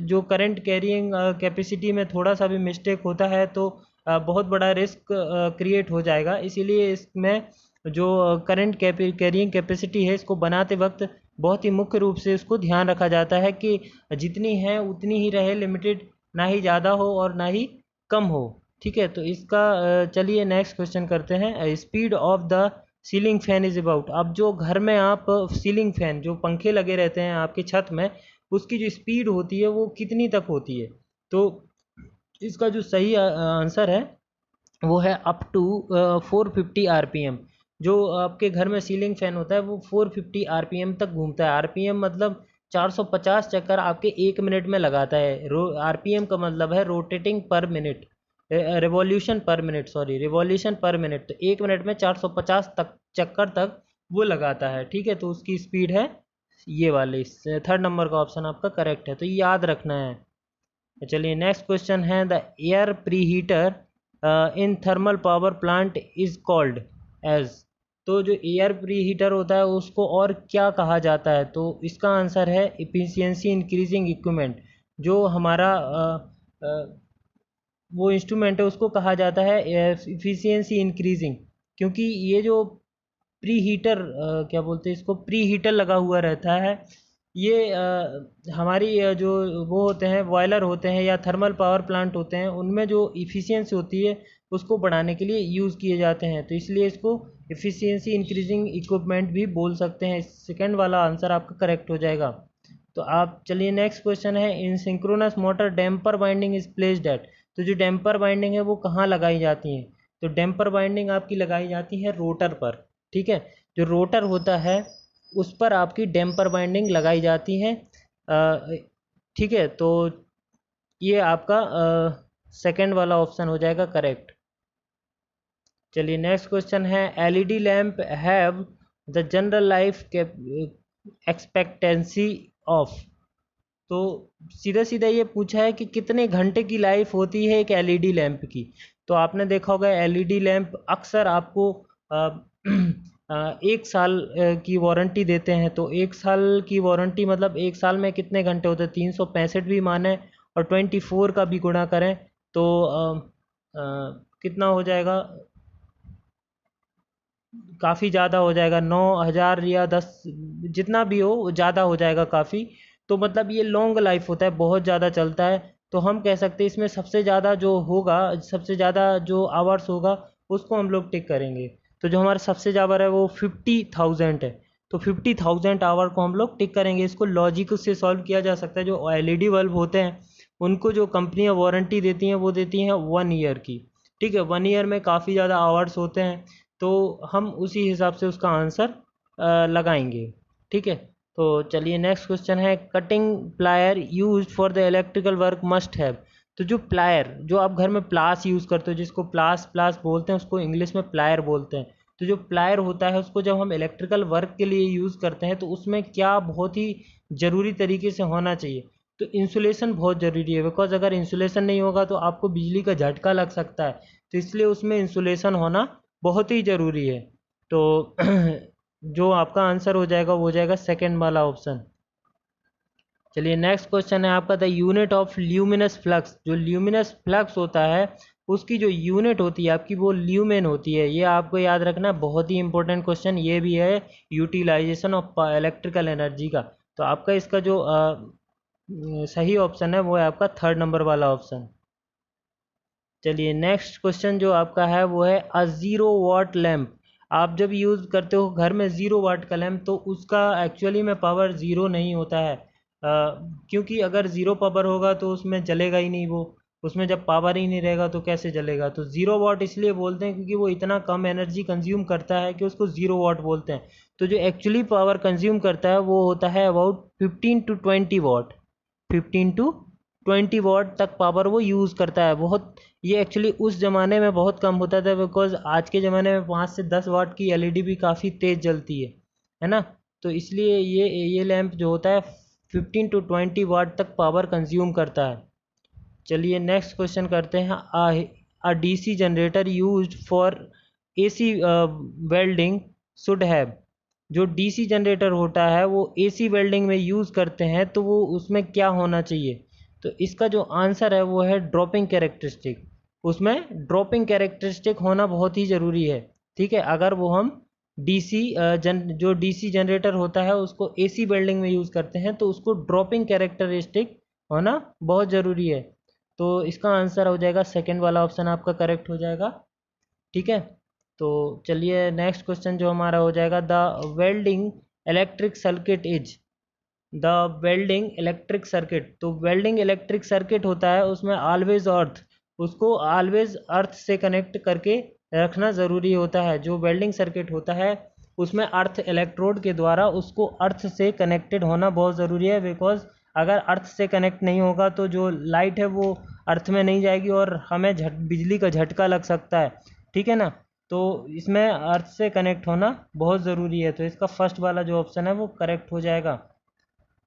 जो करंट कैरिंग कैपेसिटी में थोड़ा सा भी मिस्टेक होता है तो बहुत बड़ा रिस्क क्रिएट हो जाएगा। इसीलिए इसमें जो करंट कैरिंग कैपेसिटी है इसको बनाते वक्त बहुत ही मुख्य रूप से उसको ध्यान रखा जाता है कि जितनी है उतनी ही रहे, लिमिटेड ना ही ज़्यादा हो और ना ही कम हो, ठीक है। तो इसका चलिए नेक्स्ट क्वेश्चन करते हैं। Speed of the ceiling fan is about. अब जो घर में आप सीलिंग फैन, जो पंखे लगे रहते हैं आपकी छत में, उसकी जो स्पीड होती है वो कितनी तक होती है। तो इसका जो सही आंसर है वो है अप टू 450 RPM। जो आपके घर में सीलिंग फैन होता है वो 450 RPM तक घूमता है। RPM मतलब 450 चक्कर आपके 1 मिनट में लगाता है। RPM का मतलब है रोटेटिंग पर मिनट, रिवॉल्यूशन पर मिनट, सॉरी, रिवॉल्यूशन पर मिनट। तो 1 मिनट में 450 तक चक्कर तक वो लगाता है, ठीक है। तो उसकी स्पीड है ये वाली, थर्ड नंबर का ऑप्शन आपका करेक्ट है। तो ये याद रखना है। चलिए नेक्स्ट क्वेश्चन है। The air preheater in thermal power plant is called as. तो जो एयर प्रीहीटर होता है उसको और क्या कहा जाता है, तो इसका आंसर है इफिशियंसी इंक्रीजिंग इक्विपमेंट। जो हमारा वो इंस्ट्रूमेंट है उसको कहा जाता है इफिशियंसी इंक्रीजिंग। क्योंकि ये जो प्री हीटर क्या बोलते हैं इसको, प्री हीटर लगा हुआ रहता है ये हमारी जो वो होते हैं बॉयलर होते हैं या थर्मल पावर प्लांट होते हैं, उनमें जो इफ़िशियंसी होती है उसको बढ़ाने के लिए यूज़ किए जाते हैं, तो इसलिए इसको इफ़िशियंसी इंक्रीजिंग इक्विपमेंट भी बोल सकते हैं। सेकंड वाला आंसर आपका करेक्ट हो जाएगा। तो आप चलिए नेक्स्ट क्वेश्चन है, in synchronous motor damper binding is placed at. तो जो डैम्पर बाइंडिंग है वो कहाँ लगाई जाती है? तो डैम्पर बाइंडिंग आपकी लगाई जाती है रोटर पर। ठीक है, जो रोटर होता है उस पर आपकी डैम्पर बाइंडिंग लगाई जाती है। ठीक है, तो ये आपका सेकंड वाला ऑप्शन हो जाएगा करेक्ट। चलिए नेक्स्ट क्वेश्चन है, LED lamp have the general life expectancy of. तो सीधा सीधा ये पूछा है कि कितने घंटे की लाइफ होती है एक एलईडी लैम्प की। तो आपने देखा होगा एलईडी लैम्प अक्सर आपको 1 साल की वारंटी देते हैं। तो 1 साल की वारंटी मतलब 1 साल में कितने घंटे होते हैं? 365 भी माने और 24 का भी गुणा करें तो कितना हो जाएगा? काफ़ी ज़्यादा हो जाएगा, 9,000 या 10, जितना भी हो ज़्यादा हो जाएगा काफ़ी। तो मतलब ये लॉन्ग लाइफ होता है, बहुत ज़्यादा चलता है। तो हम कह सकते हैं इसमें सबसे ज़्यादा जो होगा, सबसे ज़्यादा जो आवर्स होगा उसको हम लोग टिक करेंगे। तो जो हमारा सबसे ज़्यादा है वो 50,000 है। तो 50,000 आवर को हम लोग टिक करेंगे। इसको लॉजिक से सॉल्व किया जा सकता है। जो एलईडी बल्ब होते हैं उनको जो कंपनियां वारंटी देती हैं वो देती हैं 1 ईयर की। ठीक है, 1 ईयर में काफ़ी ज़्यादा आवर्स होते हैं, तो हम उसी हिसाब से उसका आंसर लगाएंगे। ठीक है, तो चलिए नेक्स्ट क्वेश्चन है, cutting plier used for the electrical work must have. तो जो प्लायर, जो आप घर में प्लास यूज़ करते हो, जिसको प्लास प्लास बोलते हैं, उसको इंग्लिश में प्लायर बोलते हैं। तो जो प्लायर होता है उसको जब हम इलेक्ट्रिकल वर्क के लिए यूज़ करते हैं तो उसमें क्या बहुत ही ज़रूरी तरीके से होना चाहिए? तो इंसुलेशन बहुत ज़रूरी है, बिकॉज अगर इंसुलेशन नहीं होगा तो आपको बिजली का झटका लग सकता है। तो इसलिए उसमें इंसुलेशन होना बहुत ही ज़रूरी है। तो जो आपका आंसर हो जाएगा वो हो जाएगा सेकंड वाला ऑप्शन। चलिए नेक्स्ट क्वेश्चन है आपका, the unit of luminous flux. जो ल्यूमिनस फ्लक्स होता है उसकी जो यूनिट होती है आपकी वो ल्यूमेन होती है। ये आपको याद रखना है, बहुत ही इंपॉर्टेंट क्वेश्चन ये भी है, यूटिलाइजेशन ऑफ इलेक्ट्रिकल एनर्जी का। तो आपका इसका जो सही ऑप्शन है वो है आपका थर्ड नंबर वाला ऑप्शन। चलिए नेक्स्ट क्वेश्चन जो आपका है वो है, अ 0 वाट लैम्प। आप जब यूज़ करते हो घर में 0 वाट का लैम्प तो उसका एक्चुअली में पावर ज़ीरो नहीं होता है। क्योंकि अगर ज़ीरो पावर होगा तो उसमें जलेगा ही नहीं वो। उसमें जब पावर ही नहीं रहेगा तो कैसे जलेगा? तो 0 वाट इसलिए बोलते हैं क्योंकि वो इतना कम एनर्जी कंज्यूम करता है कि उसको 0 वाट बोलते हैं। तो जो एक्चुअली पावर कंज्यूम करता है वो होता है अबाउट 15 to 20 वाट। 15 to 20 वाट तक पावर वो यूज़ करता है। बहुत, ये एक्चुअली उस ज़माने में बहुत कम होता था, बिकॉज आज के ज़माने में 5 से 10 वाट की एलईडी भी काफ़ी तेज़ जलती है ना। तो इसलिए ये लैंप जो होता है 15 to 20 वाट तक पावर कंज्यूम करता है। चलिए नेक्स्ट क्वेश्चन करते हैं, a DC generator used for AC welding should have. जो डीसी जनरेटर होता है वो एसी वेल्डिंग में यूज़ करते हैं तो वो उसमें क्या होना चाहिए? तो इसका जो आंसर है वो है ड्रॉपिंग कैरेक्टरिस्टिक। उसमें ड्रॉपिंग कैरेक्टरिस्टिक होना बहुत ही ज़रूरी है। ठीक है, अगर वो हम डीसी जो डीसी जनरेटर होता है उसको एसी वेल्डिंग में यूज़ करते हैं तो उसको ड्रॉपिंग कैरेक्टरिस्टिक होना बहुत ज़रूरी है। तो इसका आंसर हो जाएगा सेकंड वाला ऑप्शन आपका करेक्ट हो जाएगा। ठीक है, तो चलिए नेक्स्ट क्वेश्चन जो हमारा हो जाएगा, the welding electric circuit is. The welding electric circuit, तो वेल्डिंग इलेक्ट्रिक सर्किट होता है उसमें ऑलवेज अर्थ, उसको ऑलवेज अर्थ से कनेक्ट करके रखना ज़रूरी होता है। जो वेल्डिंग सर्किट होता है उसमें अर्थ इलेक्ट्रोड के द्वारा उसको अर्थ से कनेक्टेड होना बहुत ज़रूरी है, बिकॉज अगर अर्थ से कनेक्ट नहीं होगा तो जो लाइट है वो अर्थ में नहीं जाएगी और हमें बिजली का झटका लग सकता है। ठीक है ना, तो इसमें अर्थ से कनेक्ट होना बहुत ज़रूरी है। तो इसका फर्स्ट वाला जो ऑप्शन है वो करेक्ट हो जाएगा।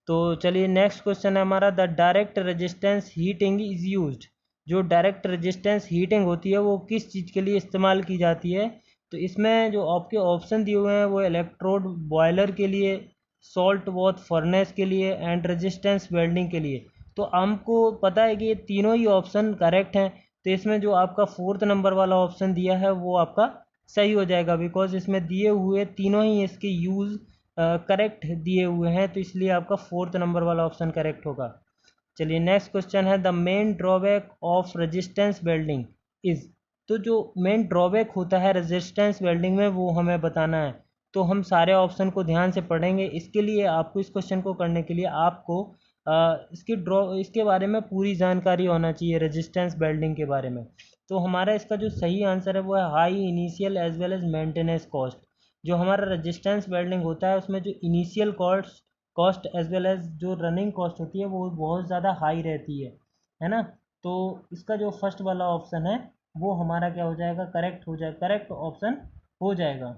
तो चलिए नेक्स्ट क्वेश्चन है हमारा, the direct resistance heating is used. जो डायरेक्ट रेजिस्टेंस हीटिंग होती है वो किस चीज़ के लिए इस्तेमाल की जाती है? तो इसमें जो आपके ऑप्शन दिए हुए हैं वो इलेक्ट्रोड बॉयलर के लिए, सॉल्ट बॉथ फर्नेस के लिए एंड रेजिस्टेंस वेल्डिंग के लिए। तो हमको पता है कि ये तीनों ही ऑप्शन करेक्ट हैं। तो इसमें जो आपका फोर्थ नंबर वाला ऑप्शन दिया है वो आपका सही हो जाएगा, बिकॉज इसमें दिए हुए तीनों ही इसके यूज़ करेक्ट दिए हुए हैं, तो इसलिए आपका 4th नंबर वाला ऑप्शन करेक्ट होगा। चलिए नेक्स्ट क्वेश्चन है, the main drawback of resistance welding is. तो जो मेन ड्रॉबैक होता है रेजिस्टेंस वेल्डिंग में वो हमें बताना है। तो हम सारे ऑप्शन को ध्यान से पढ़ेंगे। इसके लिए आपको, इस क्वेश्चन को करने के लिए आपको इसके बारे में पूरी जानकारी होना चाहिए, रेजिस्टेंस वेल्डिंग के बारे में। तो हमारा इसका जो सही आंसर है वो है high initial as well as maintenance cost. जो हमारा रेजिस्टेंस वेल्डिंग होता है उसमें जो initial cost as well as जो रनिंग कॉस्ट होती है वो बहुत ज़्यादा हाई रहती है ना। तो इसका जो फर्स्ट वाला ऑप्शन है वो हमारा क्या हो जाएगा, करेक्ट हो जाएगा, करेक्ट ऑप्शन हो जाएगा।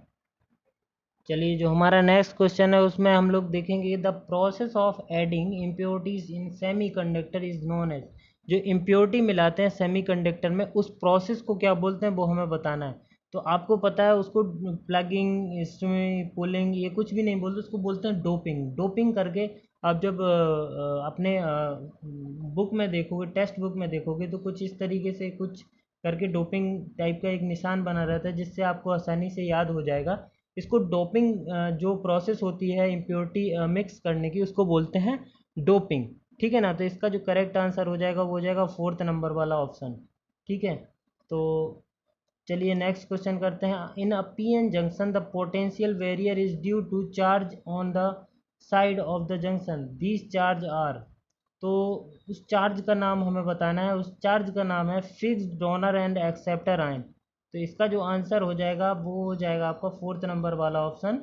चलिए जो हमारा नेक्स्ट क्वेश्चन है उसमें हम लोग देखेंगे, the process of adding impurities in semiconductor is known as. जो इम्प्योरिटी मिलाते हैं सेमीकंडक्टर में उस प्रोसेस को क्या बोलते हैं वो हमें बताना है। तो आपको पता है उसको प्लगिंग, इसमें पुलिंग, ये कुछ भी नहीं बोलते, उसको बोलते हैं डोपिंग। डोपिंग करके आप जब अपने बुक में देखोगे, टेक्स्ट बुक में देखोगे, तो कुछ इस तरीके से कुछ करके डोपिंग टाइप का एक निशान बना रहता है जिससे आपको आसानी से याद हो जाएगा। इसको डोपिंग जो प्रोसेस होती है इम्प्योरिटी मिक्स करने की उसको बोलते हैं डोपिंग। ठीक है ना। तो इसका जो करेक्ट आंसर हो जाएगा वो हो जाएगा 4th नंबर वाला ऑप्शन। ठीक है। तो चलिए नेक्स्ट क्वेश्चन करते हैं, in a PN junction the potential barrier is due to charge on the side of the junction, these charge are. तो उस चार्ज का नाम हमें बताना है। उस चार्ज का नाम है fixed donor and acceptor ion. तो इसका जो आंसर हो जाएगा वो हो जाएगा आपका 4th नंबर वाला option,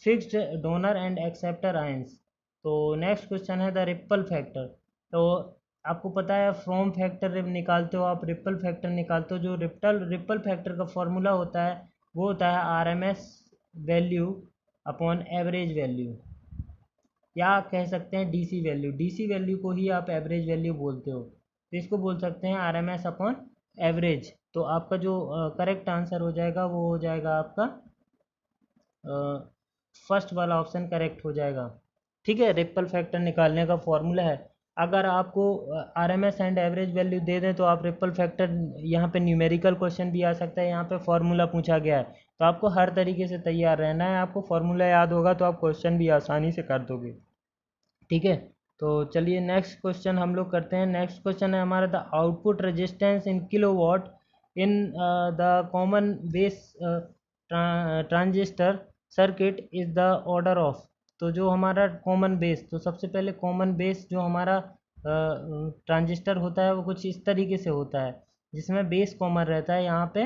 fixed donor and acceptor ions. तो नेक्स्ट क्वेश्चन है द रिपल फैक्टर। तो आपको पता है फ्रॉम फैक्टर निकालते हो आप, रिपल फैक्टर निकालते हो। जो रिपल फैक्टर का फॉर्मूला होता है वो होता है RMS value upon average value, या कह सकते हैं DC वैल्यू। DC वैल्यू को ही आप एवरेज वैल्यू बोलते हो, तो इसको बोल सकते हैं RMS अपॉन एवरेज। तो आपका जो करेक्ट आंसर हो जाएगा वो हो जाएगा आपका फर्स्ट वाला ऑप्शन करेक्ट हो जाएगा। ठीक है। रिपल फैक्टर निकालने का फॉर्मूला है, अगर आपको RMS एंड एवरेज वैल्यू दे दें तो आप रिपल फैक्टर, यहाँ पे न्यूमेरिकल क्वेश्चन भी आ सकता है, यहाँ पे फॉर्मूला पूछा गया है, तो आपको हर तरीके से तैयार रहना है। आपको फॉर्मूला याद होगा तो आप क्वेश्चन भी आसानी से कर दोगे। ठीक है। तो चलिए नेक्स्ट क्वेश्चन हम लोग करते हैं। नेक्स्ट क्वेश्चन है हमारा, the output resistance in kilowatt in the common base transistor circuit is the order of. तो जो हमारा कॉमन बेस, तो सबसे पहले कॉमन बेस जो हमारा ट्रांजिस्टर होता है वो कुछ इस तरीके से होता है जिसमें बेस कॉमन रहता है यहाँ पे।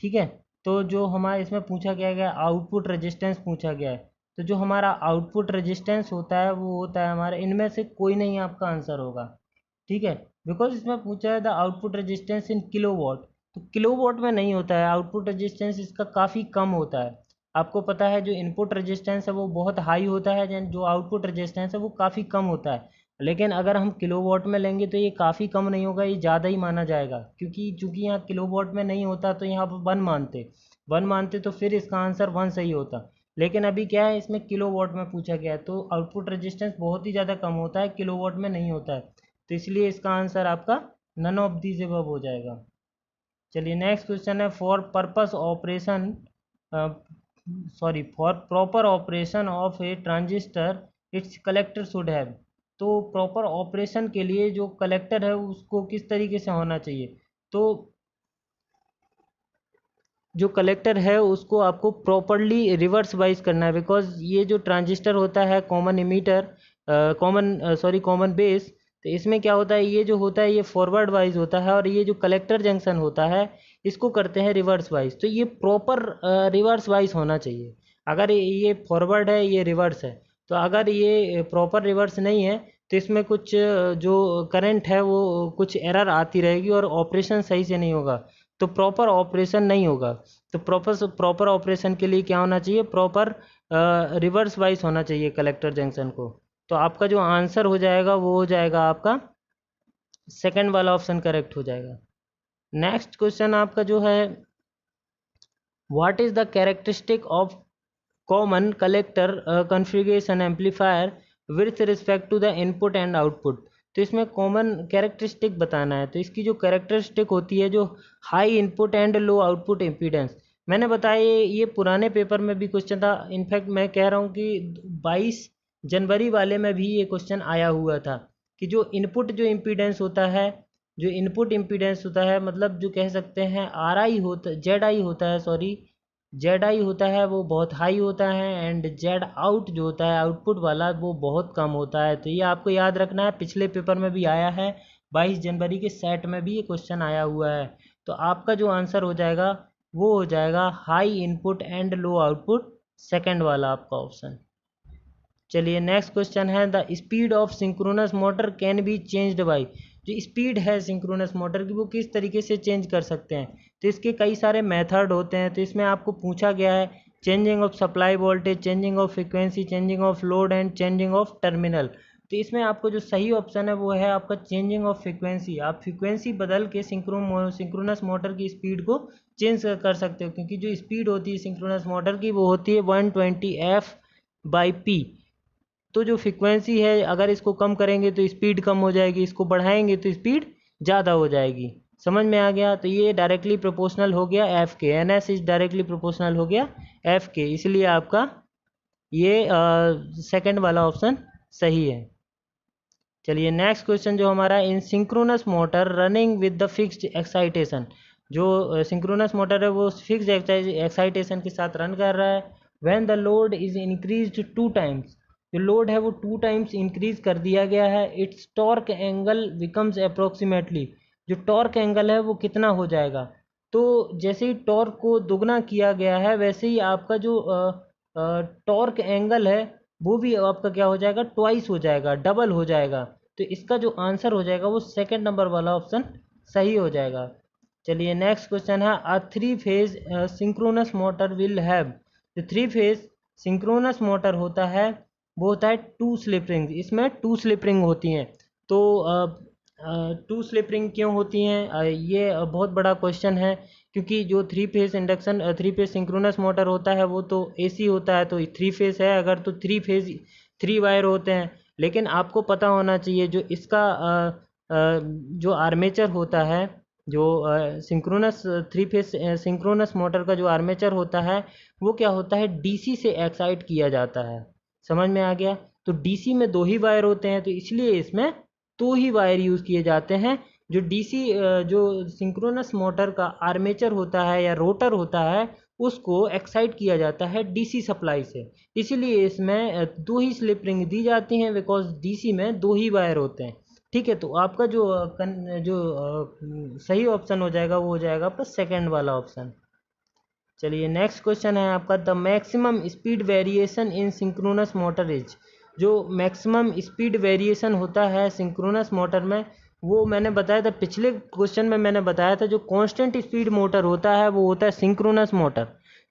ठीक है। तो जो हमारे इसमें पूछा गया आउटपुट रेजिस्टेंस पूछा गया है, तो जो हमारा आउटपुट रेजिस्टेंस होता है वो होता है हमारे, इनमें से कोई नहीं आपका आंसर होगा। ठीक है। बिकॉज इसमें पूछा है the output resistance in kilowatt, तो किलोवाट में नहीं होता है आउटपुट रेजिस्टेंस, इसका काफ़ी कम होता है। आपको पता है जो इनपुट रेजिस्टेंस है वो बहुत हाई होता है, जो आउटपुट रेजिस्टेंस है वो काफ़ी कम होता है। लेकिन अगर हम किलोवाट में लेंगे तो ये काफ़ी कम नहीं होगा, ये ज़्यादा ही माना जाएगा, क्योंकि चूंकि यहाँ किलोवाट में नहीं होता तो यहाँ पर 1 मानते तो फिर इसका आंसर 1 सही होता। लेकिन अभी क्या है, इसमें किलोवाट में पूछा गया है, तो आउटपुट रेजिस्टेंस बहुत ही ज़्यादा कम होता है, किलोवाट में नहीं होता है, तो इसलिए इसका आंसर आपका नन ऑफ दीज अबव हो जाएगा। चलिए नेक्स्ट क्वेश्चन है, for purpose operation for proper operation of A transistor it's collector should have. तो प्रॉपर ऑपरेशन के लिए जो कलेक्टर है उसको किस तरीके से होना चाहिए। तो जो कलेक्टर है उसको आपको प्रॉपरली रिवर्स वाइज करना है, बिकॉज ये जो ट्रांजिस्टर होता है कॉमन इमीटर, कॉमन बेस, तो इसमें क्या होता है, ये जो होता है ये फॉरवर्ड वाइज होता है, और ये जो कलेक्टर जंक्शन होता है इसको करते हैं रिवर्स वाइज। तो ये प्रॉपर रिवर्स वाइज होना चाहिए। अगर ये फॉरवर्ड है, ये रिवर्स है, तो अगर ये प्रॉपर रिवर्स नहीं है तो इसमें कुछ जो करंट है वो कुछ एरर आती रहेगी और ऑपरेशन सही से नहीं होगा, तो प्रॉपर ऑपरेशन नहीं होगा। तो प्रॉपर ऑपरेशन के लिए क्या होना चाहिए, प्रॉपर रिवर्स वाइज होना चाहिए कलेक्टर जंक्शन को। तो आपका जो आंसर हो जाएगा वो हो जाएगा आपका सेकंड वाला ऑप्शन करेक्ट हो जाएगा। नेक्स्ट क्वेश्चन आपका जो है, what is the characteristic of common collector configuration amplifier with respect to the input and output. तो इसमें कॉमन कैरेक्टरिस्टिक बताना है। तो इसकी जो कैरेक्टरिस्टिक होती है, जो high input and low output impedance, मैंने बताया ये पुराने पेपर में भी क्वेश्चन था। इनफैक्ट मैं कह रहा हूँ कि 22 जनवरी वाले में भी ये क्वेश्चन आया हुआ था कि जो इम्पीडेंस होता है, जो इनपुट इम्पीडेंस होता है, मतलब जो कह सकते हैं जेड आई होता है, सॉरी जेड आई होता है, वो बहुत हाई होता है, एंड जेड आउट जो होता है आउटपुट वाला वो बहुत कम होता है। तो ये आपको याद रखना है, पिछले पेपर में भी आया है, 22 जनवरी के सेट में भी ये क्वेश्चन आया हुआ है। तो आपका जो आंसर हो जाएगा वो हो जाएगा high input and low output, second वाला आपका ऑप्शन। चलिए नेक्स्ट क्वेश्चन है, the speed of synchronous motor can be changed by. जो स्पीड है सिंक्रोनस मोटर की वो किस तरीके से चेंज कर सकते हैं, तो इसके कई सारे मेथड होते हैं। तो इसमें आपको पूछा गया है changing of supply voltage, changing of frequency, changing of load and changing of terminal. तो इसमें आपको जो सही ऑप्शन है वो है आपका चेंजिंग ऑफ फ्रीक्वेंसी। आप फ्रीक्वेंसी बदल के सिंक्रोनस मोटर की स्पीड को चेंज कर सकते हो, क्योंकि जो स्पीड होती है सिंक्रोनस मोटर की वो होती है 120F/P। तो जो फ्रीक्वेंसी है अगर इसको कम करेंगे तो स्पीड कम हो जाएगी, इसको बढ़ाएंगे तो स्पीड ज़्यादा हो जाएगी। समझ में आ गया? तो ये डायरेक्टली प्रोपोर्शनल हो गया एफ के, NS इज डायरेक्टली प्रोपोर्शनल हो गया एफ के, इसलिए आपका ये सेकंड वाला ऑप्शन सही है। चलिए नेक्स्ट क्वेश्चन जो हमारा, in synchronous motor running with the fixed excitation. जो सिंक्रोनस मोटर है वो फिक्स्ड एक्साइटेशन के साथ रन कर रहा है। When the load is increased 2 times, जो लोड है वो 2 टाइम्स इंक्रीज कर दिया गया है, it's torque angle becomes approximately. जो टॉर्क एंगल है वो कितना हो जाएगा, तो जैसे ही टॉर्क को दुगना किया गया है वैसे ही आपका जो टॉर्क एंगल है वो भी आपका क्या हो जाएगा, ट्वाइस हो जाएगा, डबल हो जाएगा। तो इसका जो आंसर हो जाएगा वो सेकंड नंबर वाला ऑप्शन सही हो जाएगा। चलिए नेक्स्ट क्वेश्चन है, अ 3 phase synchronous motor will have. जो 3 फेज सिंक्रोनस मोटर होता है वो होता है 2 स्लिप रिंग, इसमें 2 स्लिप रिंग होती हैं। तो 2 स्लिप रिंग क्यों होती हैं, ये बहुत बड़ा क्वेश्चन है, क्योंकि जो 3 फेज सिंक्रोनस मोटर होता है वो तो AC होता है, तो 3 फेज है अगर, तो 3 वायर होते हैं। लेकिन आपको पता होना चाहिए जो इसका जो आर्मेचर होता है, जो सिंक्रोनस 3 फेज सिंक्रोनस मोटर का जो आर्मेचर होता है वो क्या होता है, DC से एक्साइट किया जाता है। समझ में आ गया? तो DC में 2 ही वायर होते हैं, तो इसलिए इसमें 2 ही वायर यूज़ किए जाते हैं। जो DC जो सिंक्रोनस मोटर का आर्मेचर होता है या रोटर होता है उसको एक्साइट किया जाता है DC सप्लाई से, इसीलिए इसमें 2 ही स्लिप रिंग दी जाती हैं, बिकॉज DC में 2 ही वायर होते हैं। ठीक है, तो आपका जो सही ऑप्शन हो जाएगा वो हो जाएगा आपका सेकंड वाला ऑप्शन। चलिए नेक्स्ट क्वेश्चन है आपका, the maximum speed variation in synchronous motor is. जो मैक्सिमम स्पीड वेरिएशन होता है सिंक्रोनस मोटर में वो मैंने बताया था, पिछले क्वेश्चन में मैंने बताया था, जो कांस्टेंट स्पीड मोटर होता है वो होता है सिंक्रोनस मोटर।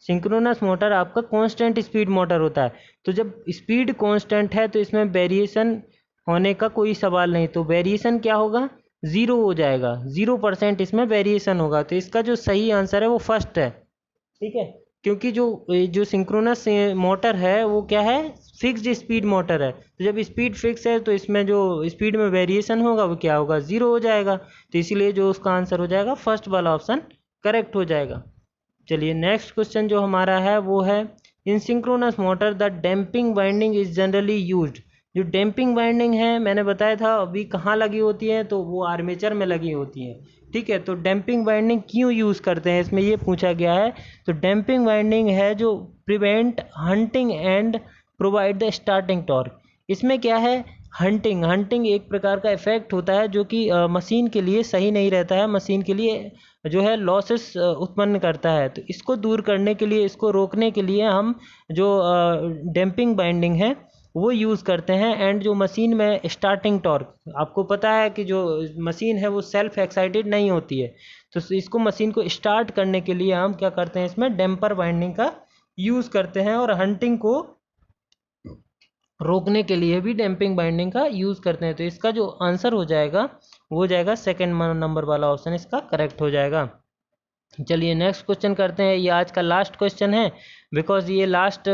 सिंक्रोनस मोटर आपका कांस्टेंट स्पीड मोटर होता है। तो जब स्पीड कांस्टेंट है तो इसमें वेरिएशन होने का कोई सवाल नहीं, तो वेरिएशन क्या होगा, 0 हो जाएगा, 0% इसमें वेरिएशन होगा। तो इसका जो सही आंसर है वो फर्स्ट है। ठीक है, क्योंकि जो जो सिंक्रोनस मोटर है वो क्या है, फिक्स्ड स्पीड मोटर है। तो जब स्पीड फिक्स है तो इसमें जो स्पीड में वेरिएशन होगा वो क्या होगा, 0 हो जाएगा। तो इसीलिए जो उसका आंसर हो जाएगा फर्स्ट वाला ऑप्शन करेक्ट हो जाएगा। चलिए नेक्स्ट क्वेश्चन जो हमारा है वो है, in synchronous motor the damping winding is generally used. जो डैम्पिंग वाइंडिंग है मैंने बताया था अभी कहाँ लगी होती है, तो वो आर्मेचर में लगी होती है। ठीक है, तो डैम्पिंग वाइंडिंग क्यों यूज़ करते हैं इसमें ये पूछा गया है। तो डैम्पिंग वाइंडिंग है जो prevent hunting and provide the starting torque. इसमें क्या है, हंटिंग एक प्रकार का इफेक्ट होता है जो कि मशीन के लिए सही नहीं रहता है, मशीन के लिए जो है लॉसेस उत्पन्न करता है। तो इसको दूर करने के लिए, इसको रोकने के लिए हम जो डैम्पिंग बाइंडिंग है वो यूज़ करते हैं। एंड जो मशीन में स्टार्टिंग टॉर्क, आपको पता है कि जो मशीन है वो सेल्फ एक्साइटेड नहीं होती है, तो इसको मशीन को स्टार्ट करने के लिए हम क्या करते हैं, इसमें डैम्पर बाइंडिंग का यूज़ करते हैं, और हंटिंग को रोकने के लिए भी डैम्पिंग बाइंडिंग का यूज़ करते हैं। तो इसका जो आंसर हो जाएगा वो हो जाएगा सेकंड नंबर वाला ऑप्शन इसका करेक्ट हो जाएगा। चलिए नेक्स्ट क्वेश्चन करते हैं, ये आज का लास्ट क्वेश्चन है, बिकॉज ये लास्ट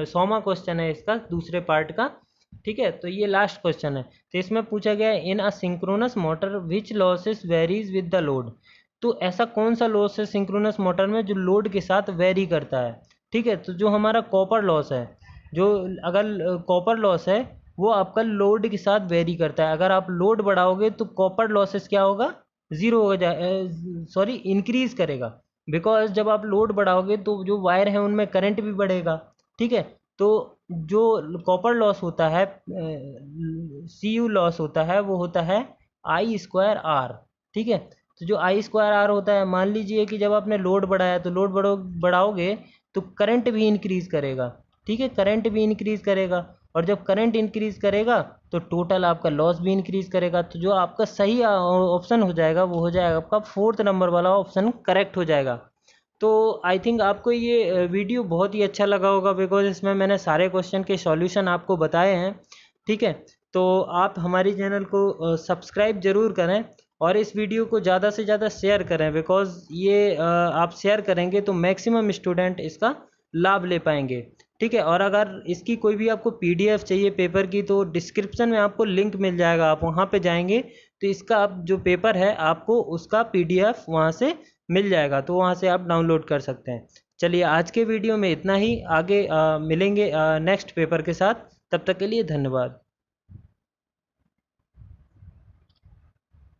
100वां क्वेश्चन है इसका दूसरे पार्ट का। ठीक है, तो ये लास्ट क्वेश्चन है। तो इसमें पूछा गया है, in a synchronous motor which losses varies with the load. तो ऐसा कौन सा लॉस है सिंक्रोनस मोटर में जो लोड के साथ वेरी करता है। ठीक है, तो जो हमारा कॉपर लॉस है, जो अगर कॉपर लॉस है वो आपका लोड के साथ वेरी करता है। अगर आप लोड बढ़ाओगे तो कॉपर लॉसेस क्या होगा, ज़ीरो हो जाए, सॉरी इंक्रीज करेगा। बिकॉज जब आप लोड बढ़ाओगे तो जो वायर है उनमें करंट भी बढ़ेगा। ठीक है, तो जो कॉपर लॉस होता है, सी यू लॉस होता है, वो होता है आई स्क्वायर आर। ठीक है, तो जो आई स्क्वायर आर होता है, मान लीजिए कि जब आपने लोड बढ़ाया तो लोड बढ़ाओगे तो करंट भी इंक्रीज़ करेगा। ठीक है, करंट भी इंक्रीज़ करेगा, और जब करंट इंक्रीज़ करेगा तो टोटल आपका लॉस भी इंक्रीज़ करेगा। तो जो आपका सही ऑप्शन हो जाएगा वो हो जाएगा आपका 4th नंबर वाला ऑप्शन करेक्ट हो जाएगा। तो आई थिंक आपको ये वीडियो बहुत ही अच्छा लगा होगा, बिकॉज इसमें मैंने सारे क्वेश्चन के सॉल्यूशन आपको बताए हैं। ठीक है, तो आप हमारी चैनल को सब्सक्राइब ज़रूर करें और इस वीडियो को ज़्यादा से ज़्यादा शेयर करें, बिकॉज ये आप शेयर करेंगे तो मैक्सिमम स्टूडेंट इसका लाभ ले पाएंगे। ठीक है, और अगर इसकी कोई भी आपको पीडीएफ चाहिए पेपर की तो डिस्क्रिप्शन में आपको लिंक मिल जाएगा, आप वहाँ पे जाएंगे तो इसका आप जो पेपर है आपको उसका पीडीएफ वहाँ से मिल जाएगा, तो वहाँ से आप डाउनलोड कर सकते हैं। चलिए आज के वीडियो में इतना ही, आगे मिलेंगे नेक्स्ट पेपर के साथ। तब तक के लिए धन्यवाद।